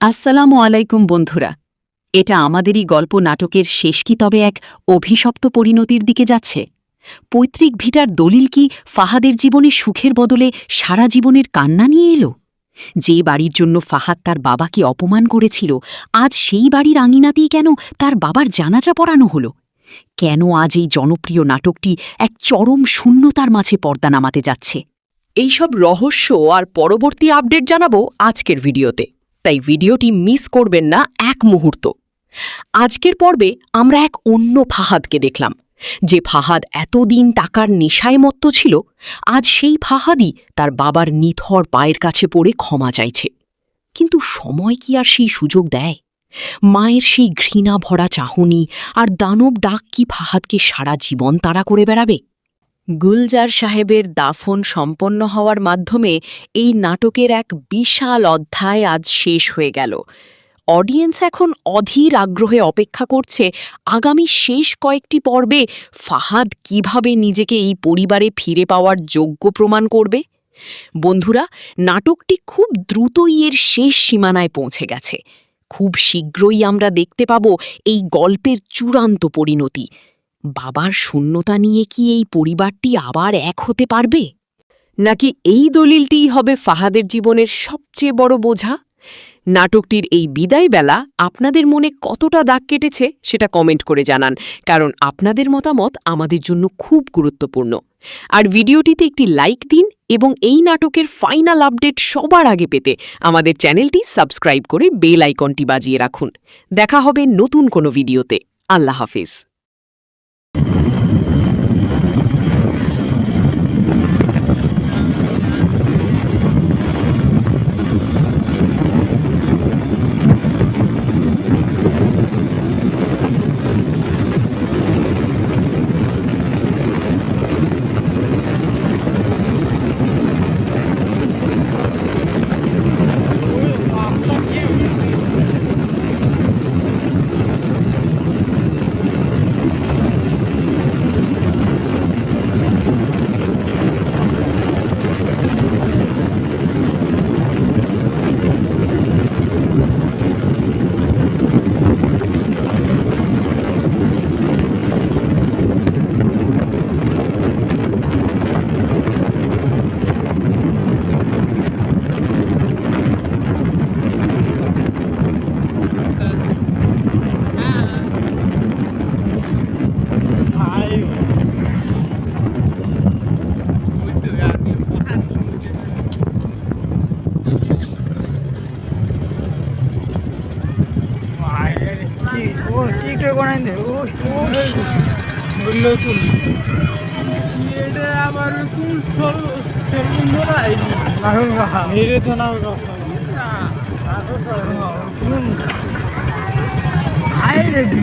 আসসালামু আলাইকুম বন্ধুরা। এটা আমাদেরই গল্প নাটকের শেষ কি তবে এক অভিশপ্ত পরিণতির দিকে যাচ্ছে? পৈতৃক ভিটার দলিল কি ফাহাদের জীবনে সুখের বদলে সারা জীবনের কান্না নিয়ে এলো? যে বাড়ির জন্য ফাহাদ তার বাবাকে অপমান করেছিল, আজ সেই বাড়ির আঙিনাতেই কেন তার বাবার জানাজা পড়ানো হলো? কেন আজ এই জনপ্রিয় নাটকটি এক চরম শূন্যতার মাঝে পর্দা নামাতে যাচ্ছে? এইসব রহস্য আর পরবর্তী আপডেট জানাবো আজকের ভিডিওতে, তাই ভিডিওটি মিস করবেন না এক মুহূর্ত। আজকের পর্বে আমরা এক অন্য ফাহাদকে দেখলাম, যে ফাহাদ এতদিন টাকার নেশায় মত্ত ছিল, আজ সেই ফাহাদই তার বাবার নিথর পায়ের কাছে পড়ে ক্ষমা চাইছে। কিন্তু সময় কি আর সেই সুযোগ দেয়? মায়ের সেই ঘৃণা ভরা চাহনি আর দানব ডাক কি ফাহাদকে সারা জীবন তাড়া করে বেড়াবে? গুলজার সাহেবের দাফন সম্পন্ন হওয়ার মাধ্যমে এই নাটকের এক বিশাল অধ্যায় আজ শেষ হয়ে গেল। অডিয়েন্স এখন অধীর আগ্রহে অপেক্ষা করছে আগামী শেষ কয়েকটি পর্বে ফাহাদ কিভাবে নিজেকে এই পরিবারে ফিরে পাওয়ার যোগ্য প্রমাণ করবে। বন্ধুরা, নাটকটি খুব দ্রুতই এর শেষ সীমানায় পৌঁছে গেছে। খুব শীঘ্রই আমরা দেখতে পাব এই গল্পের চূড়ান্ত পরিণতি। বাবার শূন্যতা নিয়ে কি এই পরিবারটি আবার এক হতে পারবে, নাকি এই দলিলটিই হবে ফাহাদের জীবনের সবচেয়ে বড় বোঝা? নাটকটির এই বিদায় বেলা আপনাদের মনে কতটা দাগ কেটেছে সেটা কমেন্ট করে জানান, কারণ আপনাদের মতামত আমাদের জন্য খুব গুরুত্বপূর্ণ। আর ভিডিওটিতে একটি লাইক দিন এবং এই নাটকের ফাইনাল আপডেট সবার আগে পেতে আমাদের চ্যানেলটি সাবস্ক্রাইব করে বেল আইকনটি বাজিয়ে রাখুন। দেখা হবে নতুন কোনো ভিডিওতে। আল্লাহ হাফেজ। টিকটক বানাই দে বললো তুল এটা আবার কোন এটা তো না আই রেডি